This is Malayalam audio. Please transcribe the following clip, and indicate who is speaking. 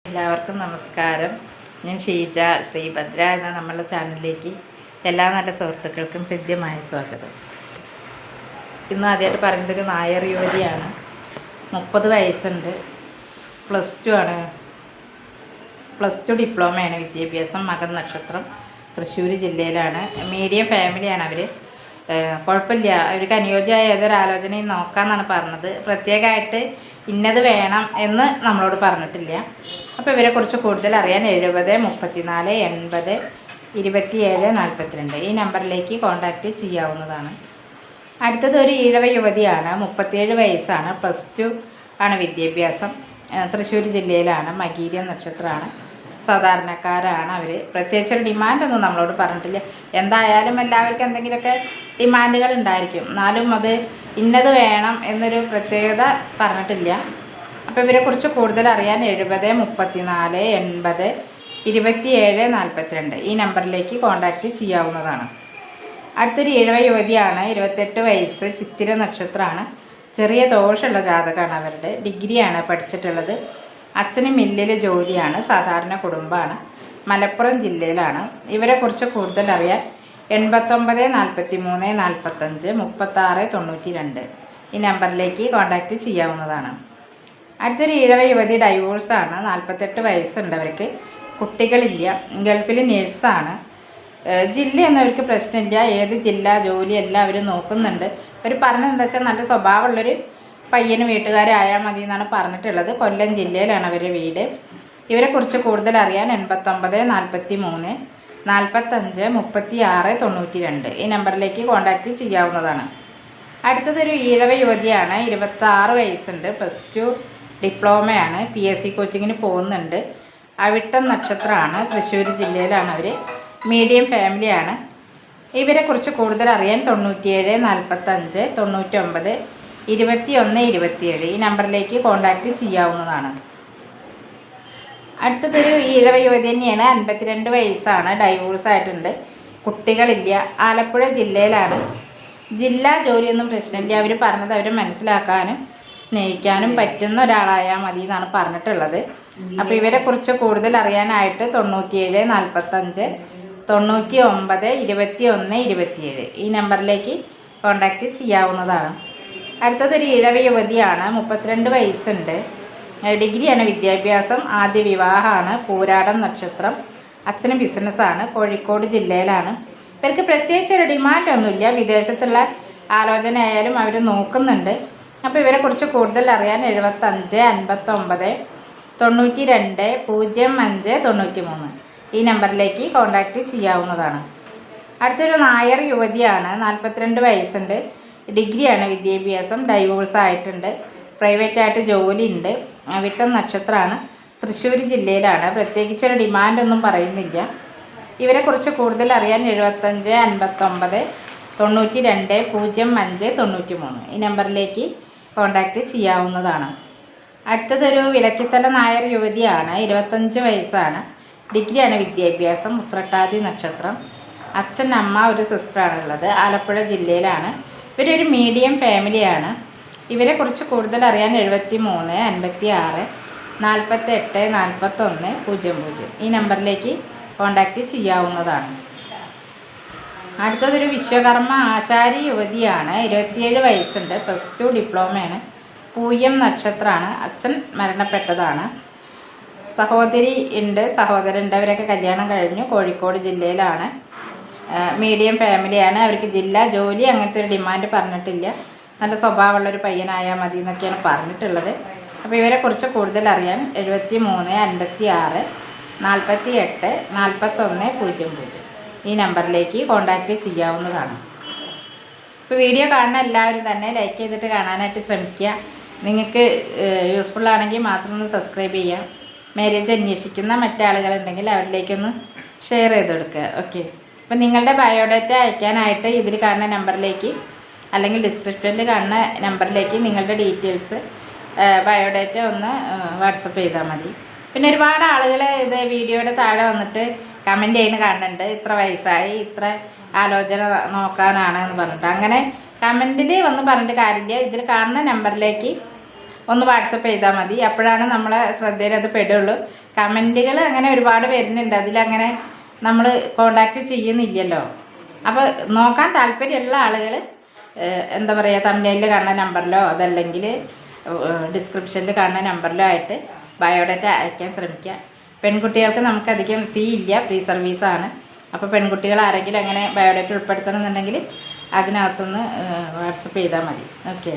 Speaker 1: എല്ലാവർക്കും നമസ്കാരം. ഞാൻ ഷീജ ശ്രീഭദ്ര എന്ന നമ്മളുടെ ചാനലിലേക്ക് എല്ലാ നല്ല സുഹൃത്തുക്കൾക്കും ഹൃദ്യമായ സ്വാഗതം. ഇന്ന് ആദ്യമായിട്ട് പറയുന്നതൊരു നായർ യുവതിയാണ്. 30 വയസ്സുണ്ട്. +2 ആണ്. +2 ഡിപ്ലോമയാണ് വിദ്യാഭ്യാസം. മകൻ നക്ഷത്രം, തൃശ്ശൂർ ജില്ലയിലാണ്. മീഡിയം ഫാമിലിയാണ് അവർ. കുഴപ്പമില്ല, അവർക്ക് അനുയോജ്യമായ ഏതൊരു ആലോചനയും നോക്കാമെന്നാണ് പറഞ്ഞത്. പ്രത്യേകമായിട്ട് ഇന്നത് വേണം എന്ന് നമ്മളോട് പറഞ്ഞിട്ടില്ല. അപ്പോൾ ഇവരെക്കുറിച്ച് കൂടുതൽ അറിയാൻ 70 34 80 27 42 ഈ നമ്പറിലേക്ക് കോൺടാക്റ്റ് ചെയ്യാവുന്നതാണ്. അടുത്തത് ഒരു ഈഴവ യുവതിയാണ്. 37 വയസ്സാണ്. +2 ആണ് വിദ്യാഭ്യാസം. തൃശ്ശൂർ ജില്ലയിലാണ്. മകീരം നക്ഷത്രമാണ്. സാധാരണക്കാരാണ് അവർ. പ്രത്യേകിച്ചൊരു ഡിമാൻഡൊന്നും നമ്മളോട് പറഞ്ഞിട്ടില്ല. എന്തായാലും എല്ലാവർക്കും എന്തെങ്കിലുമൊക്കെ ഡിമാൻഡുകൾ ഉണ്ടായിരിക്കും. എന്നാലും അത് ഇന്നത് വേണം എന്നൊരു പ്രത്യേകത പറഞ്ഞിട്ടില്ല. അപ്പോൾ ഇവരെക്കുറിച്ച് കൂടുതൽ അറിയാൻ 70 34 80 27 42 ഈ നമ്പറിലേക്ക് കോൺടാക്റ്റ് ചെയ്യാവുന്നതാണ്. അടുത്തൊരു ഈഴവ യുവതിയാണ്. 28 വയസ്സ്. ചിത്തിര നക്ഷത്രമാണ്. ചെറിയ ദോഷമുള്ള ജാതകമാണ് അവരുടെ. ഡിഗ്രിയാണ് പഠിച്ചിട്ടുള്ളത്. അച്ഛന് മില്ലിൽ ജോലിയാണ്. സാധാരണ കുടുംബമാണ്. മലപ്പുറം ജില്ലയിലാണ്. ഇവരെക്കുറിച്ച് കൂടുതൽ അറിയാൻ 89 43 45 36 92 ഈ നമ്പറിലേക്ക് കോൺടാക്റ്റ് ചെയ്യാവുന്നതാണ്. അടുത്തൊരു ഈഴവ യുവതി ഡൈവോഴ്സാണ്. 48 വയസ്സുണ്ട് അവർക്ക്. കുട്ടികളില്ല. ഗൾഫിൽ നേഴ്സാണ്. ജില്ല എന്നവർക്ക് പ്രശ്നമില്ല. ഏത് ജില്ല ജോലി എല്ലാം അവർ നോക്കുന്നുണ്ട്. അവർ പറഞ്ഞത് എന്താ വെച്ചാൽ നല്ല സ്വഭാവമുള്ളൊരു പയ്യന് വീട്ടുകാരായാൽ മതി എന്നാണ് പറഞ്ഞിട്ടുള്ളത്. കൊല്ലം ജില്ലയിലാണ് അവരുടെ വീട്. ഇവരെക്കുറിച്ച് കൂടുതൽ അറിയാൻ 89 43 45 36 92 ഈ നമ്പറിലേക്ക് കോൺടാക്റ്റ് ചെയ്യാവുന്നതാണ്. അടുത്തതൊരു ഈഴവ യുവതിയാണ്. 26 വയസ്സുണ്ട്. +2 ഡിപ്ലോമയാണ്. PSC കോച്ചിങ്ങിന് പോകുന്നുണ്ട്. അവിട്ടം നക്ഷത്രമാണ്. തൃശ്ശൂർ ജില്ലയിലാണ് അവർ. മീഡിയം ഫാമിലിയാണ്. ഇവരെക്കുറിച്ച് കൂടുതൽ അറിയാൻ 97 45 99 21 27 ഈ നമ്പറിലേക്ക് കോൺടാക്റ്റ് ചെയ്യാവുന്നതാണ്. അടുത്തതൊരു ഈഴവ യുവതി തന്നെയാണ്. 52 വയസ്സാണ്. ഡൈവോഴ്സ് ആയിട്ടുണ്ട്. കുട്ടികളില്ല. ആലപ്പുഴ ജില്ലയിലാണ്. ജില്ലാ ജോലിയൊന്നും പ്രശ്നമില്ല. അവർ പറഞ്ഞത് അവരെ മനസ്സിലാക്കാനും സ്നേഹിക്കാനും പറ്റുന്ന ഒരാളായാൽ മതി എന്നാണ് പറഞ്ഞിട്ടുള്ളത്. അപ്പോൾ ഇവരെക്കുറിച്ച് കൂടുതൽ അറിയാനായിട്ട് 97 45 99 21 27 ഈ നമ്പറിലേക്ക് കോൺടാക്റ്റ് ചെയ്യാവുന്നതാണ്. അടുത്തതൊരു ഈഴവ യുവതിയാണ്. 32 വയസ്സുണ്ട്. ഡിഗ്രിയാണ് വിദ്യാഭ്യാസം. ആദ്യ വിവാഹമാണ്. പൂരാടം നക്ഷത്രം. അച്ഛന് ബിസിനസ്സാണ്. കോഴിക്കോട് ജില്ലയിലാണ്. ഇവർക്ക് പ്രത്യേകിച്ച് ഒരു ഡിമാൻഡൊന്നുമില്ല. വിദേശത്തുള്ള ആലോചന ആയാലും അവർ നോക്കുന്നുണ്ട്. അപ്പോൾ ഇവരെക്കുറിച്ച് കൂടുതൽ അറിയാൻ 75 59 92 05 93 ഈ നമ്പറിലേക്ക് കോൺടാക്റ്റ് ചെയ്യാവുന്നതാണ്. അടുത്തൊരു നായർ യുവതിയാണ്. 42 വയസ്സുണ്ട്. ഡിഗ്രിയാണ് വിദ്യാഭ്യാസം. ഡൈവോഴ്സ് ആയിട്ടുണ്ട്. പ്രൈവറ്റായിട്ട് ജോലിയുണ്ട്. വിട്ടം നക്ഷത്രമാണ്. തൃശ്ശൂർ ജില്ലയിലാണ്. പ്രത്യേകിച്ചൊരു ഡിമാൻഡൊന്നും പറയുന്നില്ല. ഇവരെക്കുറിച്ച് കൂടുതൽ അറിയാൻ 75 59 92 05 93 ഈ നമ്പറിലേക്ക് കോൺടാക്റ്റ് ചെയ്യാവുന്നതാണ്. അടുത്തതൊരു വിളക്കിത്തല നായർ യുവതിയാണ്. 25 വയസ്സാണ്. ഡിഗ്രിയാണ് വിദ്യാഭ്യാസം. ഉത്രട്ടാതി നക്ഷത്രം. അച്ഛൻ അമ്മ ഒരു സിസ്റ്ററാണുള്ളത്. ആലപ്പുഴ ജില്ലയിലാണ്. ഇവരൊരു മീഡിയം ഫാമിലിയാണ്. ഇവരെക്കുറിച്ച് കൂടുതൽ അറിയാൻ 73 56 48 41 00 ഈ നമ്പറിലേക്ക് കോൺടാക്റ്റ് ചെയ്യാവുന്നതാണ്. അടുത്തതൊരു വിശ്വകർമ്മ ആശാരി യുവതിയാണ്. 27 വയസ്സുണ്ട്. +2 ഡിപ്ലോമയാണ്. പൂയം നക്ഷത്രമാണ്. അച്ഛൻ മരണപ്പെട്ടതാണ്. സഹോദരി ഉണ്ട്. സഹോദരൻ അവരൊക്കെ കല്യാണം കഴിഞ്ഞു. കോഴിക്കോട് ജില്ലയിലാണ്. മീഡിയം ഫാമിലിയാണ്. അവർക്ക് ജില്ല ജോലി അങ്ങനത്തെ ഒരു ഡിമാൻഡ് പറഞ്ഞിട്ടില്ല. നല്ല സ്വഭാവമുള്ളൊരു പയ്യനായാൽ മതി എന്നൊക്കെയാണ് പറഞ്ഞിട്ടുള്ളത്. അപ്പോൾ ഇവരെക്കുറിച്ച് കൂടുതൽ അറിയാൻ 73 56 48 41 00 ഈ നമ്പറിലേക്ക് കോൺടാക്റ്റ് ചെയ്യാവുന്നതാണ്. ഇപ്പോൾ വീഡിയോ കാണുന്ന എല്ലാവരും തന്നെ ലൈക്ക് ചെയ്തിട്ട് കാണാനായിട്ട് ശ്രമിക്കുക. നിങ്ങൾക്ക് യൂസ്ഫുള്ളാണെങ്കിൽ മാത്രം ഒന്ന് സബ്സ്ക്രൈബ് ചെയ്യാം. മാരേജ് അന്വേഷിക്കുന്ന മറ്റാളുകളുണ്ടെങ്കിൽ അവരിലേക്കൊന്ന് ഷെയർ ചെയ്ത് കൊടുക്കുക. ഓക്കെ. അപ്പോൾ നിങ്ങളുടെ ബയോഡാറ്റ അയക്കാനായിട്ട് ഇതിൽ കാണുന്ന നമ്പറിലേക്ക് അല്ലെങ്കിൽ ഡിസ്ക്രിപ്ഷനിൽ കാണുന്ന നമ്പറിലേക്ക് നിങ്ങളുടെ ഡീറ്റെയിൽസ് ബയോഡാറ്റ ഒന്ന് വാട്സപ്പ് ചെയ്താൽ മതി. പിന്നെ ഒരുപാട് ആളുകൾ ഇത് വീഡിയോയുടെ താഴെ വന്നിട്ട് കമൻറ്റ് ചെയ്യുന്ന കാണുന്നുണ്ട്. ഇത്ര വയസ്സായി, ഇത്ര ആലോചന നോക്കാനാണ് എന്ന് പറഞ്ഞിട്ട്. അങ്ങനെ കമൻറ്റിൽ വന്ന് പറഞ്ഞിട്ട് കാര്യമില്ല. ഇതിൽ കാണുന്ന നമ്പറിലേക്ക് ഒന്ന് വാട്സപ്പ് ചെയ്താൽ മതി. അപ്പോഴാണ് നമ്മളെ ശ്രദ്ധയിൽ അത് പെടുള്ളൂ. കമൻറ്റുകൾ അങ്ങനെ ഒരുപാട് വരുന്നുണ്ട്, അതിലങ്ങനെ നമ്മൾ കോണ്ടാക്ട് ചെയ്യുന്നില്ലല്ലോ. അപ്പോൾ നോക്കാൻ താല്പര്യമുള്ള ആളുകൾ എന്താ പറയുക, തമ്പനയിലിൽ കാണുന്ന നമ്പറിലോ അതല്ലെങ്കിൽ ഡിസ്ക്രിപ്ഷനിൽ കാണുന്ന നമ്പറിലോ ആയിട്ട് ബയോഡാറ്റ അയക്കാൻ ശ്രമിക്കുക. പെൺകുട്ടികൾക്ക് നമുക്കധികം ഫീ ഇല്ല, ഫ്രീ സർവീസാണ്. അപ്പോൾ പെൺകുട്ടികൾ ആരെങ്കിലും അങ്ങനെ ബയോഡാറ്റ ഉൾപ്പെടുത്തണം എന്നുണ്ടെങ്കിൽ അതിനകത്തുനിന്ന് വാട്സപ്പ് ചെയ്താൽ മതി. ഓക്കെ.